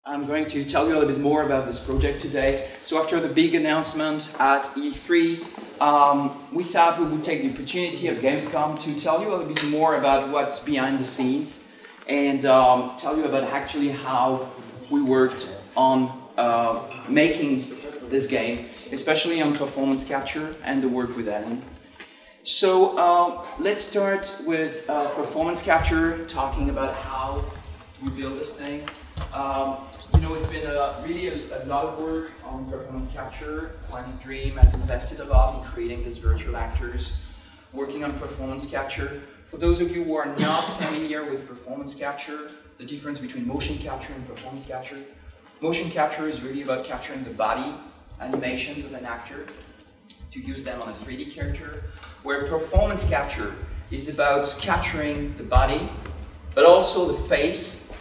I'm going to tell you a little bit more about this project today. So after the big announcement at E3, we thought we would take the opportunity of GamesCom to tell you a little bit more about what's behind the scenes and tell you about actually how we worked on making this game, especially on performance capture and the work with Alan. So let's start with performance capture, talking about how we build this thing. You know, it's been really a lot of work on performance capture. Quantic Dream has invested a lot in creating these virtual actors, working on performance capture. For those of you who are not familiar with performance capture, the difference between motion capture and performance capture. Motion capture is really about capturing the body animations of an actor to use them on a 3D character, where performance capture is about capturing the body, but also the face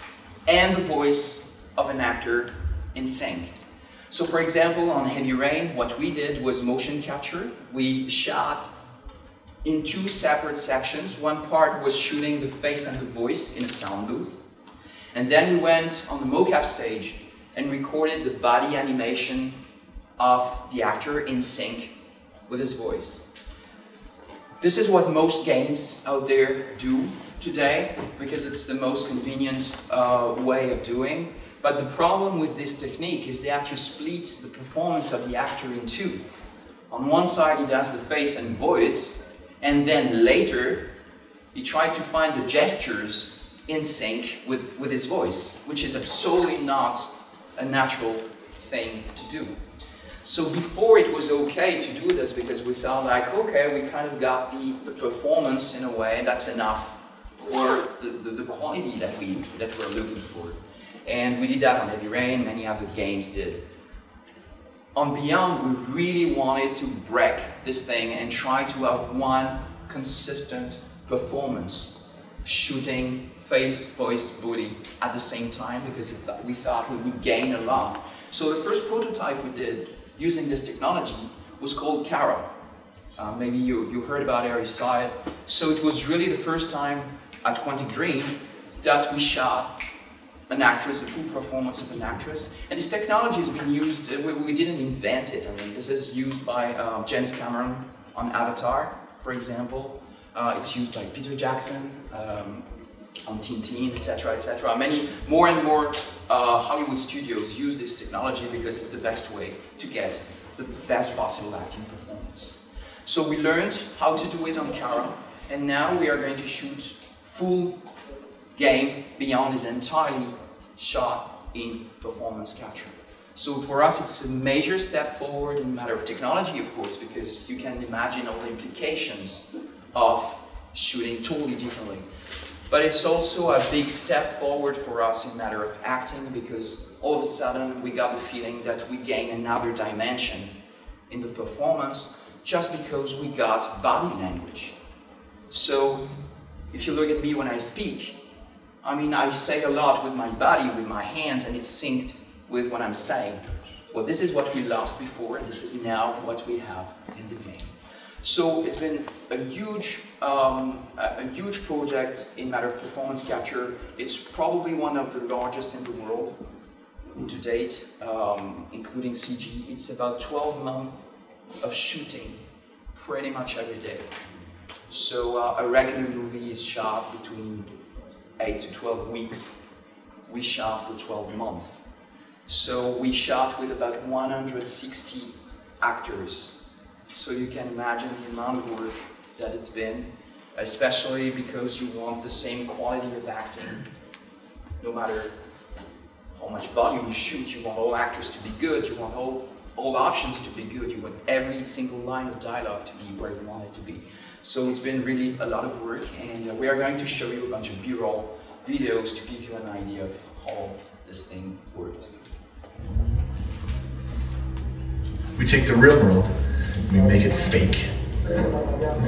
and the voice of an actor in sync. So for example, on Heavy Rain, what we did was motion capture. We shot in two separate sections. One part was shooting the face and the voice in a sound booth. And then we went on the mocap stage and recorded the body animation of the actor in sync with his voice. This is what most games out there do today, because it's the most convenient way of doing. But the problem with this technique is they actually split the performance of the actor in two. On one side he does the face and voice, and then later he tried to find the gestures in sync with his voice, which is absolutely not a natural thing to do. So before it was okay to do this because we felt like, okay, we kind of got the performance in a way that's enough for the quality that we're looking for. And we did that on Heavy Rain, many other games did. On Beyond, we really wanted to break this thing and try to have one consistent performance, shooting face, voice, body at the same time, because we thought we would gain a lot. So the first prototype we did using this technology was called Cara. Maybe you heard about it or you saw it. So it was really the first time at Quantic Dream that we shot an actress, a full performance of an actress. And this technology has been used, we didn't invent it. I mean, this is used by James Cameron on Avatar, for example. It's used by Peter Jackson on Tintin, etc., etc. Many more and more Hollywood studios use this technology because it's the best way to get the best possible acting performance. So we learned how to do it on Cara, and now we are going to shoot full game Beyond is entirely shot in performance capture. So for us it's a major step forward in a matter of technology, of course, because you can imagine all the implications of shooting totally differently. But it's also a big step forward for us in a matter of acting, because all of a sudden we got the feeling that we gain another dimension in the performance just because we got body language. So if you look at me when I speak, I mean, I say a lot with my body, with my hands, and it's synced with what I'm saying. Well, this is what we lost before, and this is now what we have in the game. So it's been a huge project in matter of performance capture. It's probably one of the largest in the world to date, including CG. It's about 12 months of shooting pretty much every day. So a regular movie is shot between 8 to 12 weeks. We shot for 12 months. So we shot with about 160 actors. So you can imagine the amount of work that it's been, especially because you want the same quality of acting. No matter how much volume you shoot, you want all actors to be good, you want all options to be good, you want every single line of dialogue to be where you want it to be. So it's been really a lot of work, and we are going to show you a bunch of B-roll videos to give you an idea of how this thing worked. We take the real world, we make it fake.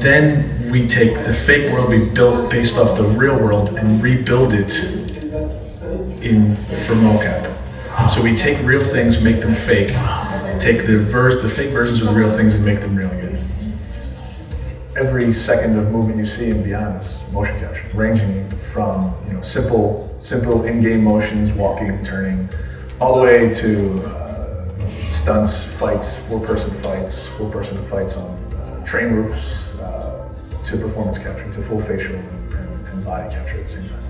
Then we take the fake world we built based off the real world and rebuild it for mocap. So we take real things, make them fake, take the fake versions of the real things and make them real again. Every second of movement you see and beyond is motion capture, ranging from simple in-game motions, walking, turning, all the way to stunts, fights, four-person fights on train roofs, to performance capture, to full facial and body capture at the same time.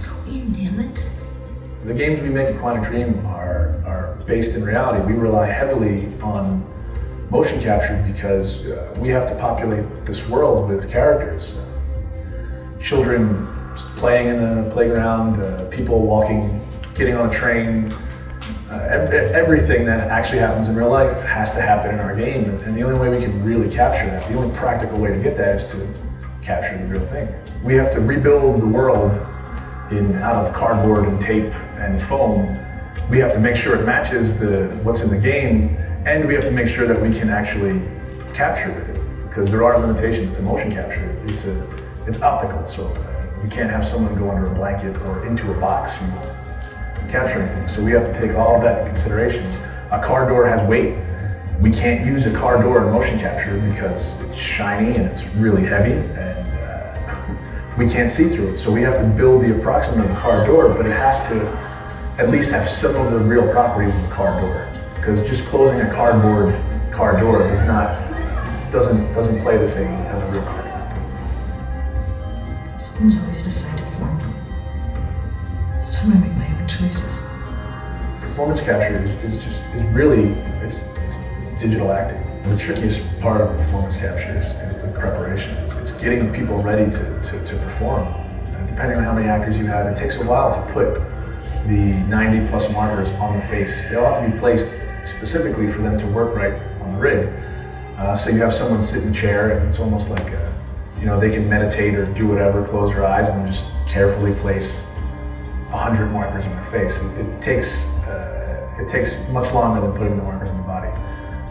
Go in, damn it. The games we make at Quantic Dream are based in reality. We rely heavily on motion capture because we have to populate this world with characters. Children playing in the playground, people walking, getting on a train. Everything that actually happens in real life has to happen in our game, and the only way we can really capture that, the only practical way to get that is to capture the real thing. We have to rebuild the world out of cardboard and tape and foam. We have to make sure it matches what's in the game, and we have to make sure that we can actually capture with it, because there are limitations to motion capture. It's optical, so you can't have someone go under a blanket or into a box. You won't capture anything. So we have to take all of that into consideration. A car door has weight. We can't use a car door in motion capture because it's shiny and it's really heavy, and we can't see through it. So we have to build the approximate of a car door, but it has to at least have some of the real properties of a car door. Because just closing a cardboard car door doesn't play the same as a real car door. Someone's always decided for me. It's time I make my own choices. Performance capture is really digital acting. The trickiest part of performance capture is the preparation. It's getting people ready to perform. And depending on how many actors you have, it takes a while to put the 90 plus markers on the face. They'll have to be placed specifically for them to work right on the rig. So you have someone sit in a chair, and it's almost like they can meditate or do whatever, close their eyes, and just carefully place 100 markers on their face. It takes much longer than putting the markers on the body.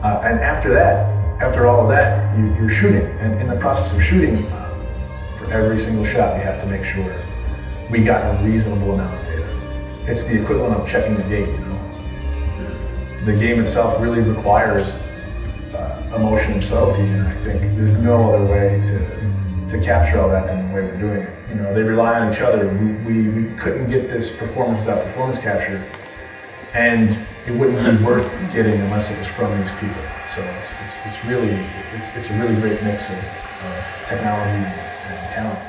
And after all of that, you're shooting. And in the process of shooting, for every single shot, we have to make sure we got a reasonable amount of data. It's the equivalent of checking the gate, The game itself really requires emotion and subtlety, and I think there's no other way to capture all that than the way we're doing it. They rely on each other. We couldn't get this performance without performance capture, and it wouldn't be worth getting unless it was from these people. So it's a really great mix of technology and talent.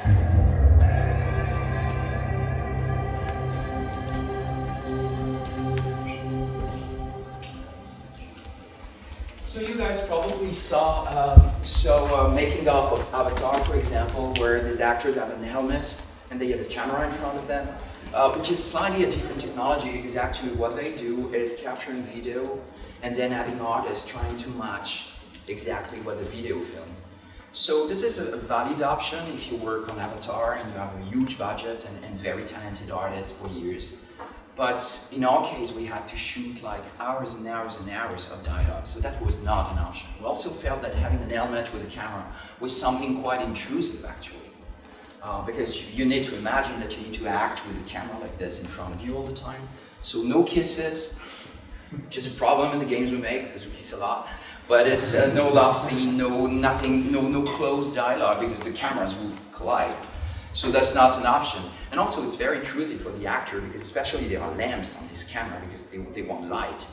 So you guys probably saw making of Avatar, for example, where these actors have an helmet and they have a camera in front of them, which is slightly a different technology, because actually what they do is capturing video and then having artists trying to match exactly what the video filmed. So this is a valid option if you work on Avatar and you have a huge budget and very talented artists for years. But in our case, we had to shoot like hours and hours and hours of dialogue, so that was not an option. We also felt that having an helmet with a camera was something quite intrusive, actually. Because you need to imagine that you need to act with a camera like this in front of you all the time. So no kisses, which is a problem in the games we make, because we kiss a lot. But it's no love scene, no close dialogue, because the cameras will collide. So that's not an option. And also it's very intrusive for the actor, because especially there are lamps on this camera because they want light.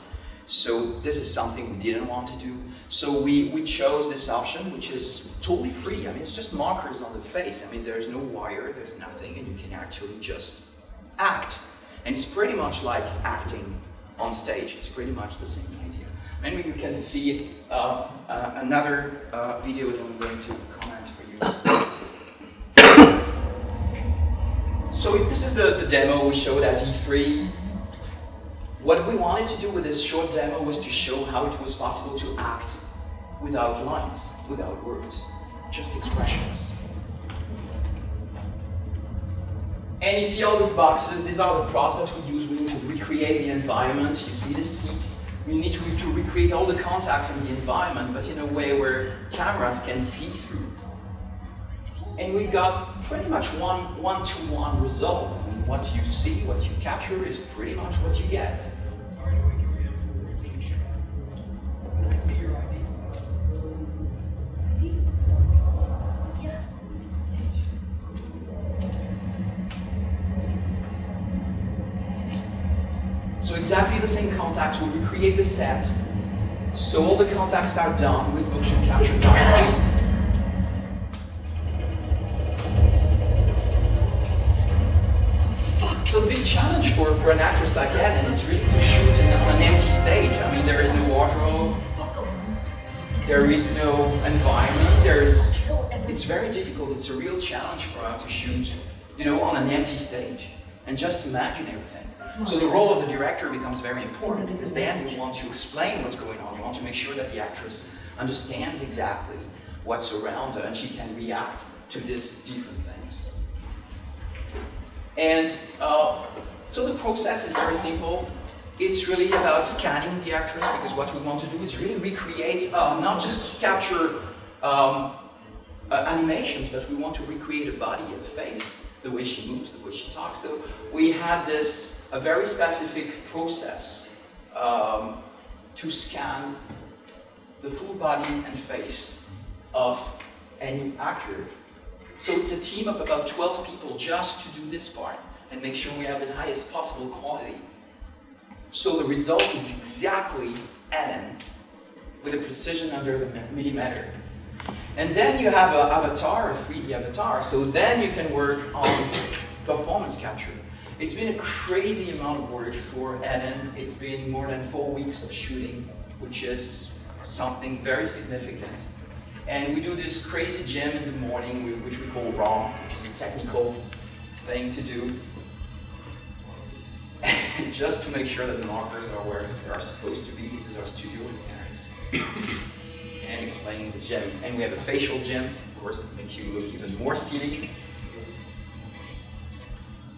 So this is something we didn't want to do. So we chose this option, which is totally free. I mean, it's just markers on the face. I mean, there's no wire, there's nothing, and you can actually just act. And it's pretty much like acting on stage. It's pretty much the same idea. Maybe you can see another video that I'm going to comment for you. So this is the demo we showed at E3. What we wanted to do with this short demo was to show how it was possible to act without lines, without words, just expressions. And you see all these boxes, these are the props that we use. We need to recreate the environment. You see the seat. We need to recreate all the contacts in the environment, but in a way where cameras can see through. And we got pretty much one-to-one result. I mean, what you see, what you capture is pretty much what you get. Sorry to wake you up. Routine check. I see your ID. ID? Yeah. Thanks. So exactly the same contacts, we recreate the set. So all the contacts are done with motion capture directly. So the big challenge for an actress like Ellen is really to shoot on an empty stage. I mean, there is no wardrobe, there is no environment, it's very difficult, it's a real challenge for her to shoot, you know, on an empty stage. And just imagine everything. So the role of the director becomes very important because then you want to explain what's going on. You want to make sure that the actress understands exactly what's around her and she can react to these different things. And so the process is very simple. It's really about scanning the actress because what we want to do is really recreate, not just capture animations, but we want to recreate a body, a face, the way she moves, the way she talks. So we had a very specific process to scan the full body and face of any actor. So it's a team of about 12 people just to do this part and make sure we have the highest possible quality. So the result is exactly Ellen with a precision under the millimeter. And then you have an avatar, a 3D avatar, so then you can work on performance capture. It's been a crazy amount of work for Ellen. It's been more than 4 weeks of shooting, which is something very significant. And we do this crazy gym in the morning, which we call ROM, which is a technical thing to do. Just to make sure that the markers are where they are supposed to be. This is our studio in Paris. And explaining the gym. And we have a facial gym, of course, that makes you look even more silly.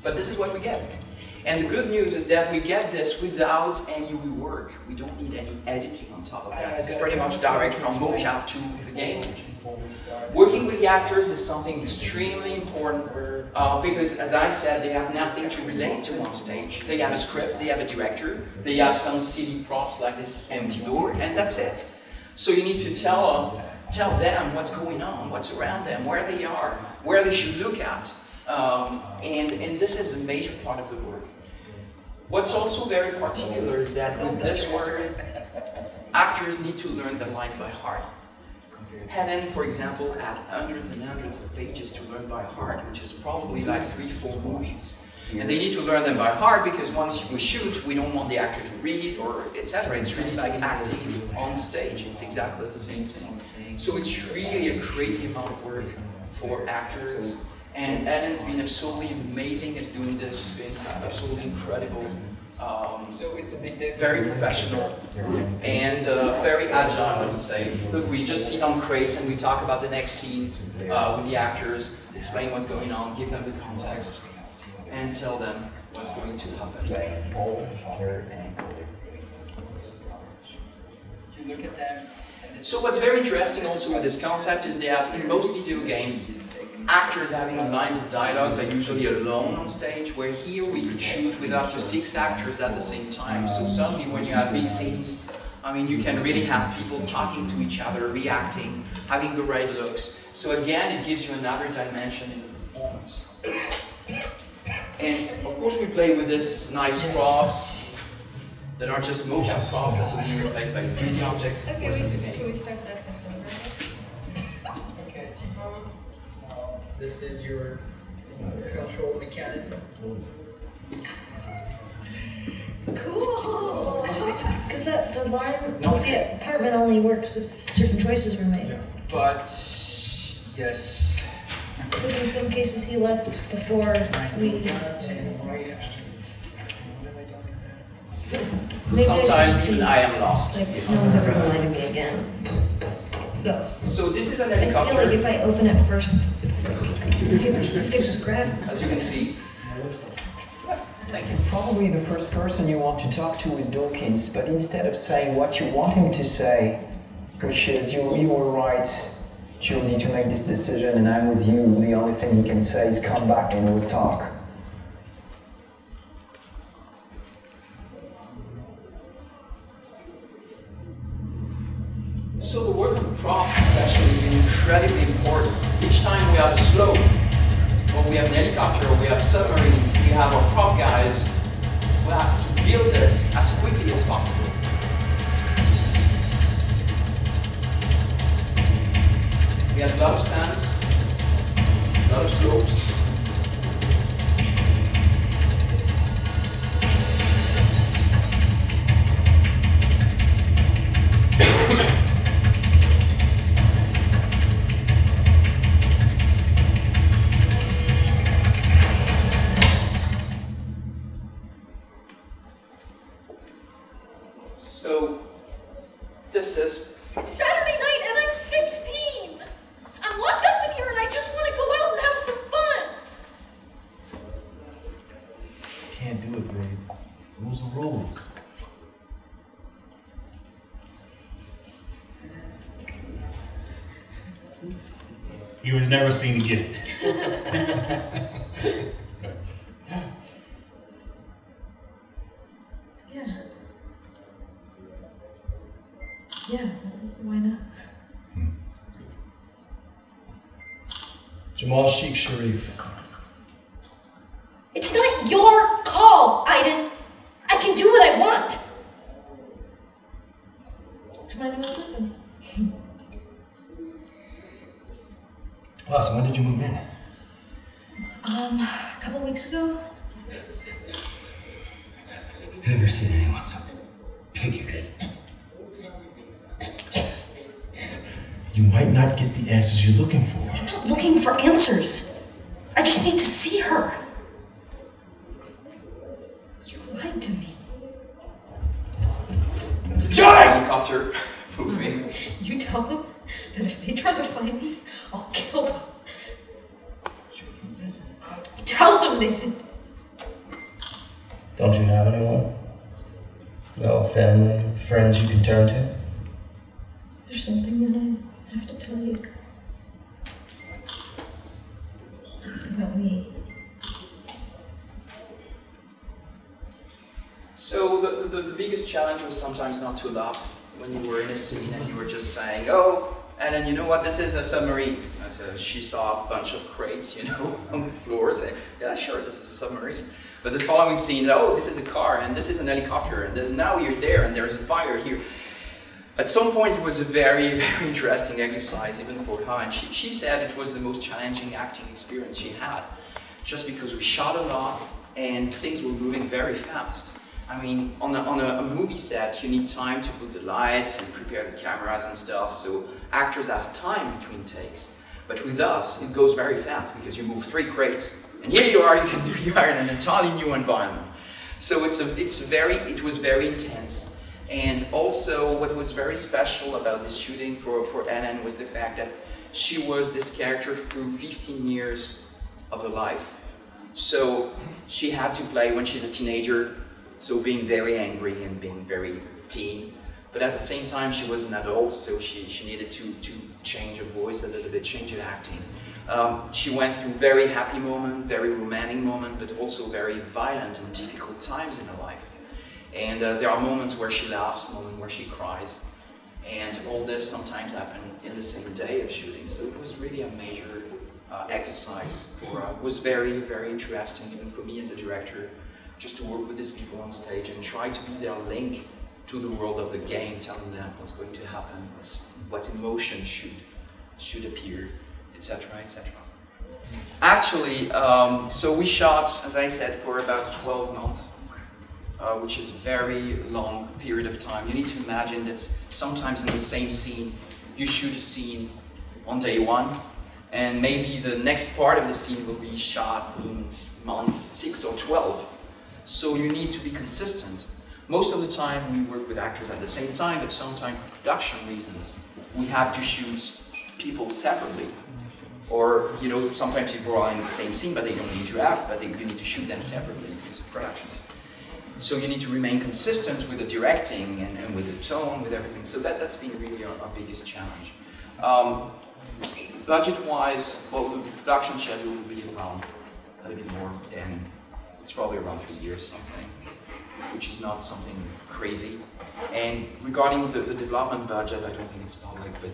But this is what we get. And the good news is that we get this without any rework. We don't need any editing on top of that. It's pretty much direct from mocap to the game. Working with the actors is something extremely important because, as I said, they have nothing to relate to on stage. They have a script, they have a director, they have some silly props like this empty door, and that's it. So you need to tell them what's going on, what's around them, where they are, where they should look at. And this is a major part of the work. What's also very particular is that with this work, actors need to learn the lines by heart. Helen, for example, had hundreds and hundreds of pages to learn by heart, which is probably like 3-4 movies. And they need to learn them by heart because once we shoot, we don't want the actor to read or etc. It's really like acting on stage. It's exactly the same thing. So it's really a crazy amount of work for actors. And Ellen's been absolutely amazing at doing this. She's been absolutely incredible. So it's a big difference. Very professional and very agile, I would say. Look, we just sit on crates and we talk about the next scene with the actors, explain what's going on, give them the context, and tell them what's going to happen. You look at them. So what's very interesting also with this concept is that in most video games, actors having lines of dialogues are usually alone on stage, where here we could shoot with up to 6 actors at the same time. So suddenly when you have big scenes, I mean, you can really have people talking to each other, reacting, having the right looks. So again, it gives you another dimension in the performance. And of course we play with this nice props that are just mocap props that will be replaced by 3D objects, of course, in the game. Can we start that just over? Okay, Thibaut. This is your control mechanism. Cool! Because the line, the apartment only works if certain choices were made. But, yes. Because in some cases he left before we... Sometimes even I am lost. Like, no one's ever gonna lie to me again. Go. So this is an I helicopter. feel like if I open it first, it's like, you can just grab it. As you can see. Thank you. Probably the first person you want to talk to is Dawkins, but instead of saying what you want him to say, which is you were right, Jodie, to make this decision and I'm with you, the only thing he can say is come back and we'll talk. So the work with props especially is incredibly important. Each time we have a slope, or we have an helicopter, or we have a submarine, we have our prop guys, we have to build this as quickly as possible. We had a lot of stands, a lot of slopes. So, this is... It's Saturday night and I'm 16! I'm locked up in here and I just want to go out and have some fun! Can't do it, babe. Rules are rules. He was never seen again. Yeah. Yeah, why not? Jamal Sheikh Sharif. It's not your call, Aiden. I can do what I want. It's my new living. Oh, so when did you move in? A couple weeks ago. I've never seen anyone so pig-headed. You might not get the answers you're looking for. I'm not looking for answers. I just need to see her. You lied to me. Helicopter moving. You tell them that if they try to find me, I'll kill them. Listen. Tell them, Nathan. Don't you have anyone? No family, friends you can turn to? There's something that I have to tell you. About me. So the biggest challenge was sometimes not to laugh when you were in a scene and you were just saying, oh, and then you know what, this is a submarine. So she saw a bunch of crates, you know, on the floor, saying, yeah, sure, this is a submarine. But the following scene, oh, this is a car, and this is an helicopter, and then now you're there, and there's a fire here. At some point, it was a very, very interesting exercise, even for her, and she said it was the most challenging acting experience she had, just because we shot a lot, and things were moving very fast. I mean, on a movie set, you need time to put the lights and prepare the cameras and stuff, so actors have time between takes. But with us, it goes very fast because you move 3 crates, and here you are. You are in an entirely new environment. So it was very intense. And also, what was very special about this shooting for Annan was the fact that she was this character through 15 years of her life. So she had to play when she's a teenager. So being very angry and being very teen, but at the same time she was an adult, so she needed to change her voice a little bit, change her acting. She went through very happy moment, very romantic moment, but also very violent and difficult times in her life. And there are moments where she laughs, moments where she cries, and all this sometimes happened in the same day of shooting. So it was really a major exercise for her. It was very, very interesting, even for me as a director, just to work with these people on stage and try to be their link to the world of the game, telling them what's going to happen, what emotion should appear, etc., etc. Actually, so we shot, as I said, for about 12 months, which is a very long period of time. You need to imagine that sometimes in the same scene, you shoot a scene on day 1, and maybe the next part of the scene will be shot in month 6 or 12. So you need to be consistent. Most of the time we work with actors at the same time, but sometimes for production reasons, we have to shoot people separately. Or, you know, sometimes people are in the same scene, but they don't interact, but you need to shoot them separately because of production. So you need to remain consistent with the directing and with the tone, with everything. So that's been really our biggest challenge. Budget-wise, well, the production schedule will be around a little bit more than, it's probably around 3 years something, which is not something crazy. And regarding the development budget, I don't think it's public, but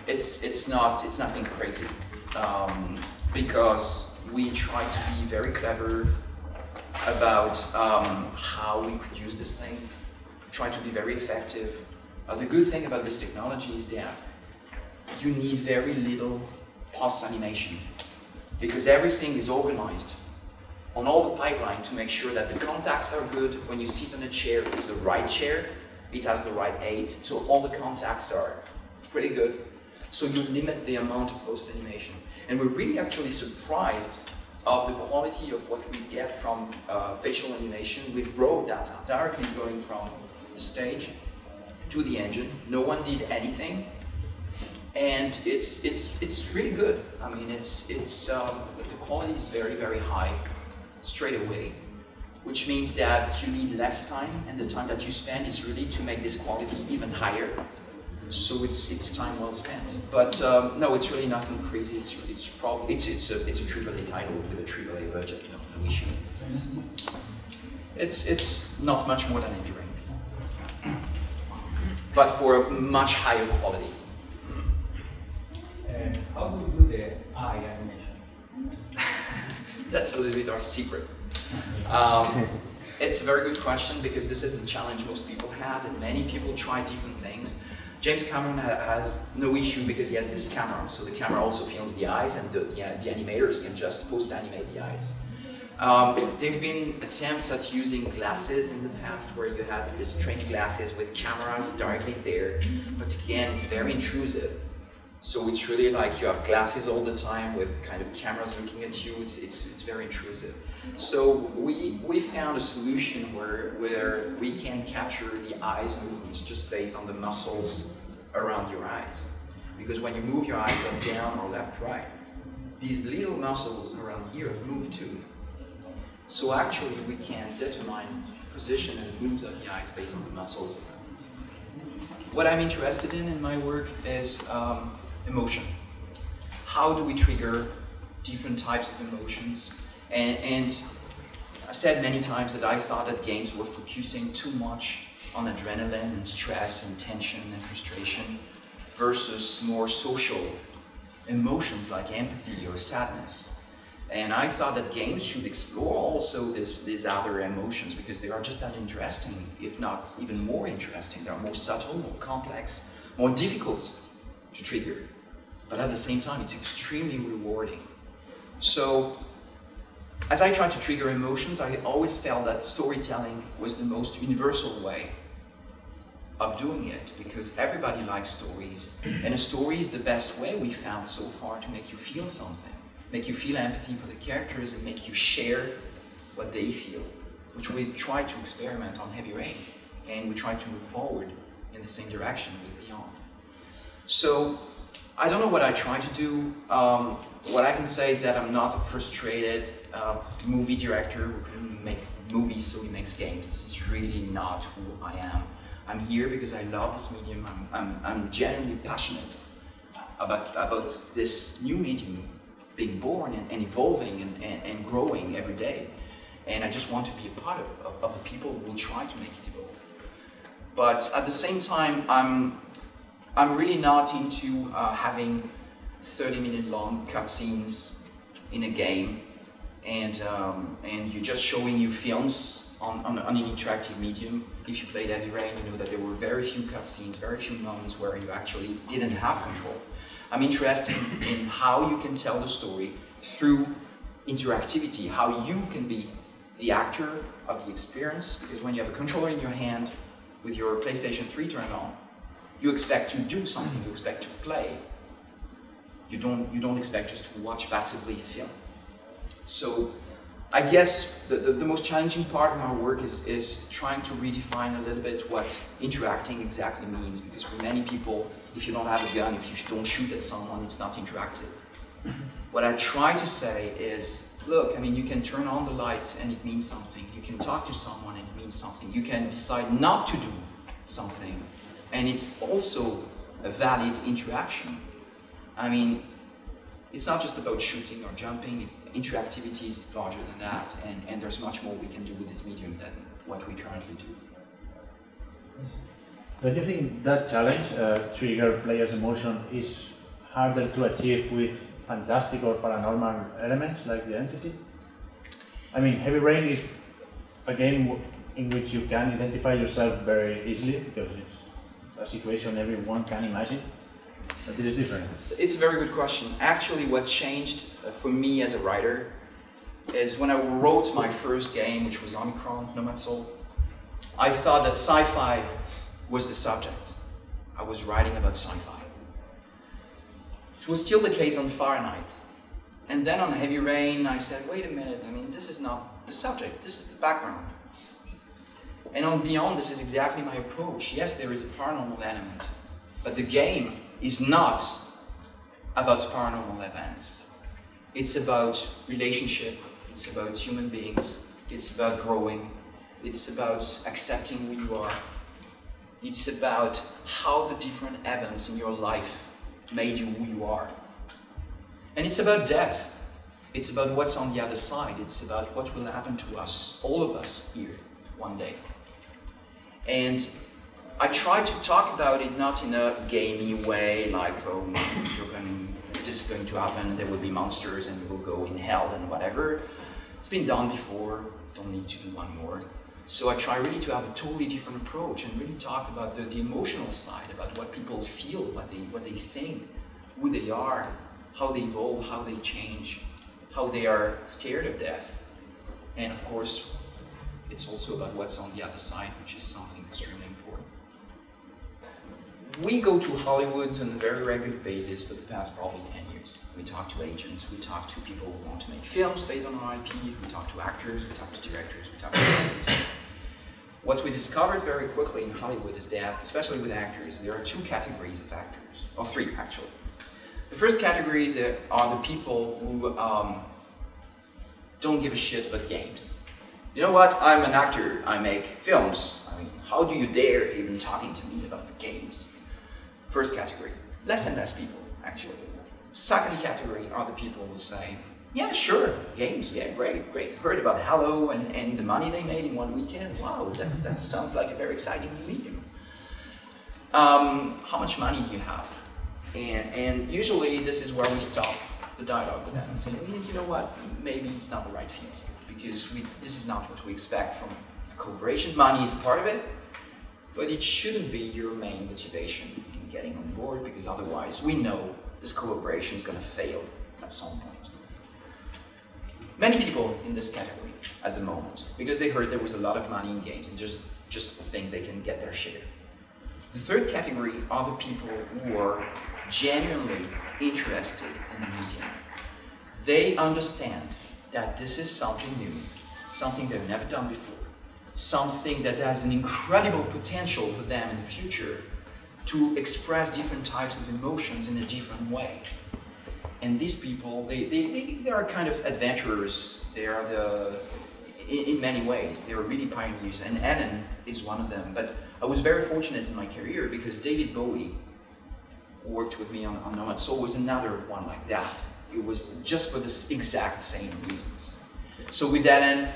it's nothing crazy, because we try to be very clever about how we could use this thing, try to be very effective. The good thing about this technology is that you need very little post-animation because everything is organized on all the pipeline to make sure that the contacts are good. When you sit on a chair, it's the right chair, it has the right height, so all the contacts are pretty good. So you limit the amount of post-animation. And we're really actually surprised of the quality of what we get from facial animation with raw data, directly going from the stage to the engine. No one did anything, and it's really good. I mean, the quality is very, very high straight away, which means that you need less time, and the time that you spend is really to make this quality even higher. So it's time well spent. But no, it's really nothing crazy. It's probably it's a AAA title with a AAA budget. No issue. It's not much more than Heavy Rain, but for a much higher quality. How do you do the eye animation? That's a little bit our secret. It's a very good question because this is the challenge most people had, and many people try different things. James Cameron has no issue because he has this camera, so the camera also films the eyes, and the animators can just post-animate the eyes. There have been attempts at using glasses in the past where you had these strange glasses with cameras directly there, but again, it's very intrusive. So it's really like you have glasses all the time with kind of cameras looking at you. It's very intrusive. So we found a solution where we can capture the eyes movements just based on the muscles around your eyes. Because when you move your eyes up, down, or left, right, these little muscles around here move too. So actually we can determine position and moves of the eyes based on the muscles. What I'm interested in my work is emotion. How do we trigger different types of emotions? And I've said many times that I thought that games were focusing too much on adrenaline and stress and tension and frustration versus more social emotions like empathy or sadness. And I thought that games should explore also these other emotions because they are just as interesting, if not even more interesting. They're more subtle, more complex, more difficult to trigger. But at the same time, it's extremely rewarding. So, as I try to trigger emotions, I always felt that storytelling was the most universal way of doing it, because everybody likes stories, and a story is the best way we found so far to make you feel something, make you feel empathy for the characters, and make you share what they feel, which we try to experiment on Heavy Rain, and we try to move forward in the same direction with Beyond. So, I don't know what I try to do. What I can say is that I'm not a frustrated movie director who can make movies so he makes games. This is really not who I am. I'm here because I love this medium. I'm genuinely passionate about this new medium being born and evolving and growing every day. And I just want to be a part of the people who will try to make it evolve. But at the same time, I'm really not into having 30-minute long cutscenes in a game, and you're just showing you films on an interactive medium. If you played Heavy Rain, you know that there were very few cutscenes, very few moments where you actually didn't have control. I'm interested in how you can tell the story through interactivity, how you can be the actor of the experience, because when you have a controller in your hand with your PlayStation 3 turned on, you expect to do something, you expect to play. You don't expect just to watch passively a film. So I guess the most challenging part of my work is trying to redefine a little bit what interacting exactly means, because for many people, if you don't have a gun, if you don't shoot at someone, it's not interactive. What I try to say is, look, I mean, you can turn on the lights and it means something. You can talk to someone and it means something. You can decide not to do something, and it's also a valid interaction. I mean, it's not just about shooting or jumping. Interactivity is larger than that, and there's much more we can do with this medium than what we currently do. Don't you think that challenge, trigger players' emotion, is harder to achieve with fantastic or paranormal elements like the Entity? I mean, Heavy Rain is a game in which you can identify yourself very easily, because it's a situation everyone can imagine, but it is different. It's a very good question. Actually, what changed for me as a writer is when I wrote my first game, which was Omicron, Nomad Soul, I thought that sci-fi was the subject. I was writing about sci-fi. It was still the case on Fahrenheit. And then on Heavy Rain, I said, wait a minute, I mean, this is not the subject, this is the background. And on Beyond, this is exactly my approach. Yes, there is a paranormal element, but the game is not about paranormal events. It's about relationship, it's about human beings, it's about growing, it's about accepting who you are. It's about how the different events in your life made you who you are. And it's about death. It's about what's on the other side. It's about what will happen to us, all of us here, one day. And I try to talk about it not in a gamey way, like, oh, this is going to happen, and there will be monsters, and you will go in hell, and whatever. It's been done before, don't need to do one more. So I try really to have a totally different approach and really talk about the emotional side, about what people feel, what they think, who they are, how they evolve, how they change, how they are scared of death. And of course, it's also about what's on the other side, which is something extremely important. We go to Hollywood on a very regular basis for the past probably 10 years. We talk to agents, we talk to people who want to make films based on our IP, we talk to actors, we talk to directors, we talk to writers. What we discovered very quickly in Hollywood is that, especially with actors, there are two categories of actors, or three actually. The first categories are the people who don't give a shit about games. You know what, I'm an actor, I make films. I mean, how do you dare even talking to me about the games? First category, less and less people, actually. Second category are the people who say, yeah, sure, games, yeah, great. Heard about Halo and the money they made in one weekend. Wow, that sounds like a very exciting new medium. How much money do you have? And usually this is where we stop the dialogue with them and say, you know what, maybe it's not the right fit, because this is not what we expect from a collaboration. Money is a part of it, but it shouldn't be your main motivation in getting on board, because otherwise we know this collaboration is going to fail at some point. Many people in this category at the moment, because they heard there was a lot of money in games and just think they can get their share. The third category are the people who are genuinely interested in the medium. They understand that this is something new, something they've never done before, something that has an incredible potential for them in the future to express different types of emotions in a different way. And these people, they are kind of adventurers. They are in many ways, they are really pioneers, and Eden is one of them. But I was very fortunate in my career because David Bowie, who worked with me on Nomad Soul, was another one like that. It was just for the exact same reasons. So with Eden,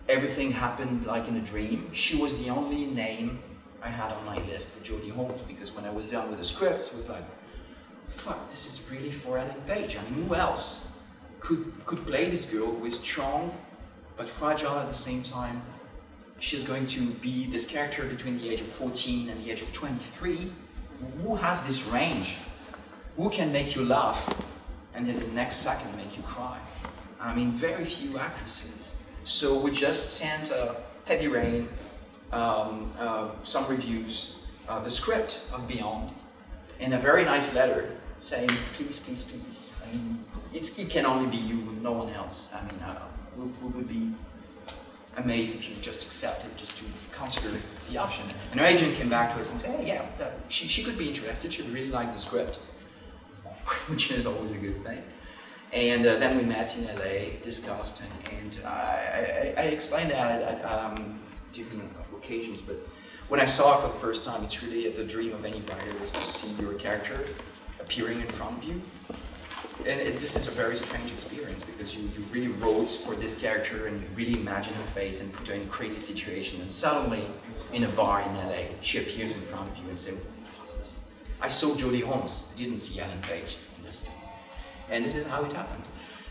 everything happened like in a dream. She was the only name I had on my list for Jodie Holmes, because when I was done with the scripts, it was like, fuck, this is really for Ellen Page. I mean, who else could play this girl who is strong but fragile at the same time? She's going to be this character between the age of 14 and the age of 23. Who has this range? Who can make you laugh and then the next second make you cry? I mean, very few actresses. So we just sent Heavy Rain, some reviews, the script of Beyond, and a very nice letter saying, please, please, please. I mean, it can only be you, no one else. I mean, we would be amazed if you just accepted, just to consider the option. And our agent came back to us and said, hey, yeah, she could be interested. She really liked the script, which is always a good thing. And then we met in LA, discussed, and I explained that at different occasions, but when I saw it for the first time, it's really the dream of any writer is to see your character appearing in front of you. And this is a very strange experience, because you really wrote for this character and you really imagine her face and put her in a crazy situation, and suddenly in a bar in LA, she appears in front of you and says, I saw Jodie Holmes, I didn't see Ellen Page in this. And this is how it happened.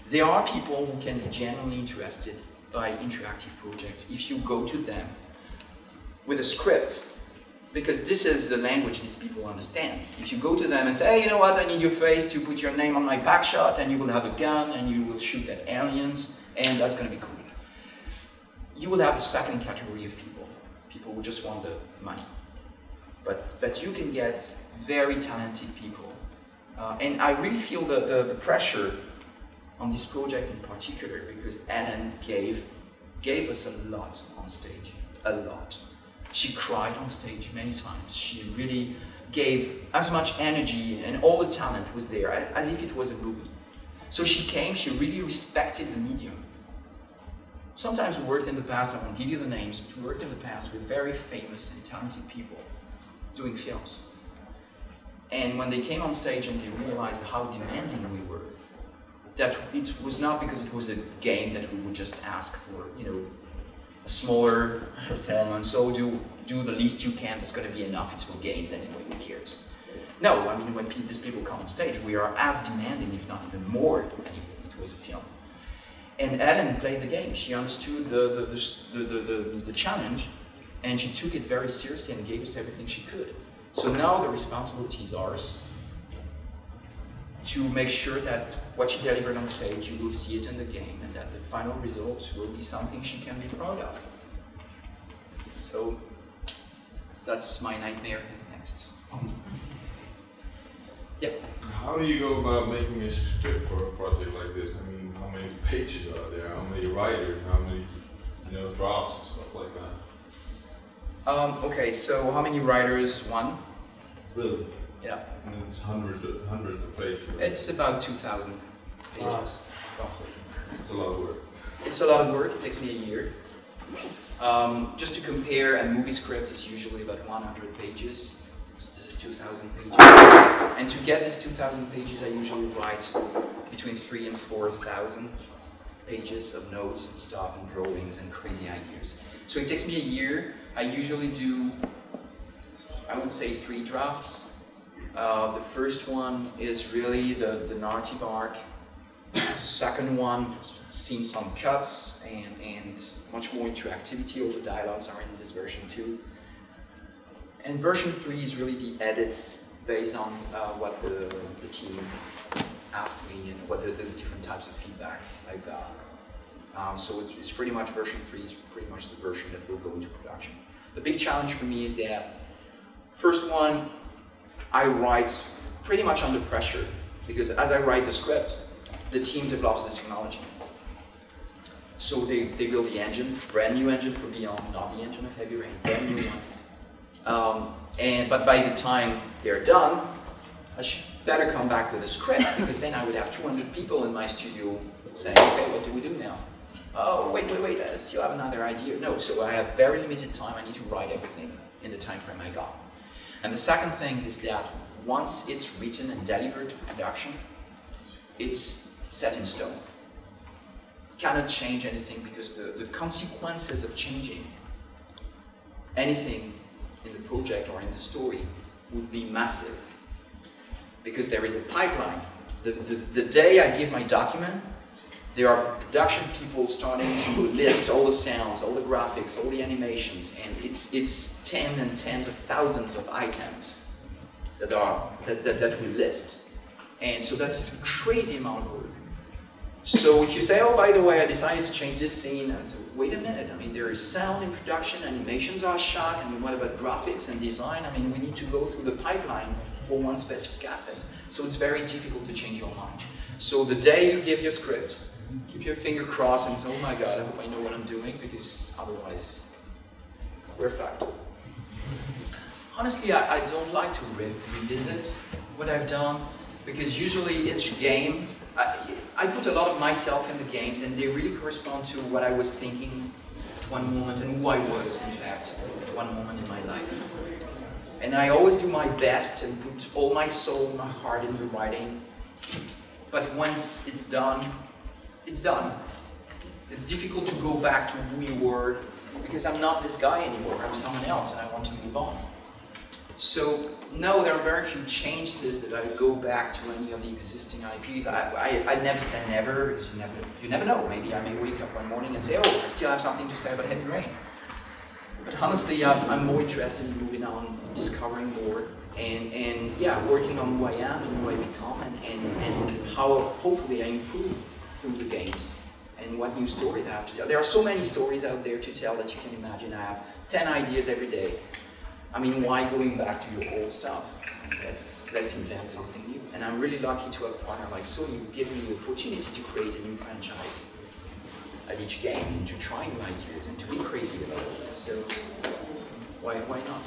There are people who can be genuinely interested by interactive projects if you go to them with a script, because this is the language these people understand. If you go to them and say, hey, you know what, I need your face to put your name on my back shot, and you will have a gun, and you will shoot at aliens, and that's going to be cool. You will have a second category of people who just want the money. But you can get very talented people. And I really feel the pressure on this project in particular, because Ellen gave us a lot on stage, a lot. She cried on stage many times. She really gave as much energy, and all the talent was there, as if it was a movie. So she came, she really respected the medium. Sometimes we worked in the past, I won't give you the names, but we worked in the past with very famous and talented people doing films. And when they came on stage and they realized how demanding we were, that it was not because it was a game that we would just ask for, you know, a smaller performance, so do the least you can, that's going to be enough, it's for games anyway, who cares? No, I mean, when these people come on stage, we are as demanding, if not even more, than if it was a film. And Ellen played the game. She understood the challenge, and she took it very seriously and gave us everything she could. So now the responsibility is ours to make sure that what she delivered on stage, you will see it in the game, and that the final result will be something she can be proud of. So that's my nightmare. Next. Yep. How do you go about making a script for a project like this? I mean, how many pages are there? How many writers? How many, you know, drafts and stuff like that? Okay, so how many writers? One? Really? Yeah. And it's hundreds of pages. Right? It's about 2,000 pages, roughly. It's a lot of work. It's a lot of work. It takes me a year. Just to compare, a movie script is usually about 100 pages. This is 2,000 pages. And to get this 2,000 pages, I usually write between 3,000 and 4,000 pages of notes and stuff and drawings and crazy ideas. So it takes me a year. I usually do, I would say, 3 drafts. The first one is really the narrative arc. Second one, seen some cuts and much more interactivity. All the dialogues are in this version too. And version 3 is really the edits based on what the team asked me and what the different types of feedback I got. So it's pretty much version 3 is pretty much the version that will go into production. The big challenge for me is that first one, I write pretty much under pressure, because as I write the script, the team develops the technology. So they build the engine, brand new engine for Beyond, not the engine of Heavy Rain, brand new one. But by the time they're done, I should better come back with a script, because then I would have 200 people in my studio saying, okay, what do we do now? Oh, wait, I still have another idea. No, so I have very limited time. I need to write everything in the time frame I got. And the second thing is that once it's written and delivered to production, it's set in stone. Cannot change anything, because the consequences of changing anything in the project or in the story would be massive, because there is a pipeline. The day I give my document, there are production people starting to list all the sounds, all the graphics, all the animations, and it's tens and tens of thousands of items that we list. And so that's a crazy amount of work. So if you say, oh, by the way, I decided to change this scene, and so, wait a minute, I mean, there is sound in production, animations are shot, I mean, what about graphics and design? I mean, we need to go through the pipeline for one specific asset. So it's very difficult to change your mind. So the day you give your script, keep your finger crossed and say, oh my God, I hope I know what I'm doing, because otherwise, we're fucked. Honestly, I don't like to revisit what I've done, because usually each game, I put a lot of myself in the games, and they really correspond to what I was thinking at one moment, and who I was, in fact, at one moment in my life. And I always do my best and put all my soul, my heart in the writing. But once it's done, it's done. It's difficult to go back to who you were, because I'm not this guy anymore. I'm someone else, and I want to move on. So no, there are very few changes that I go back to any of the existing IPs. I never say never, because you never know. Maybe I may wake up one morning and say, oh, I still have something to say about Heavy Rain. But honestly, I'm more interested in moving on, discovering more, and yeah, working on who I am and who I become, and how hopefully I improve through the games, and what new stories I have to tell. There are so many stories out there to tell that you can imagine. I have 10 ideas every day. I mean, why going back to your old stuff? Let's invent something new. And I'm really lucky to have a partner like Sony who gives me the opportunity to create a new franchise at each game, and to try new ideas, and to be crazy about it. So why not?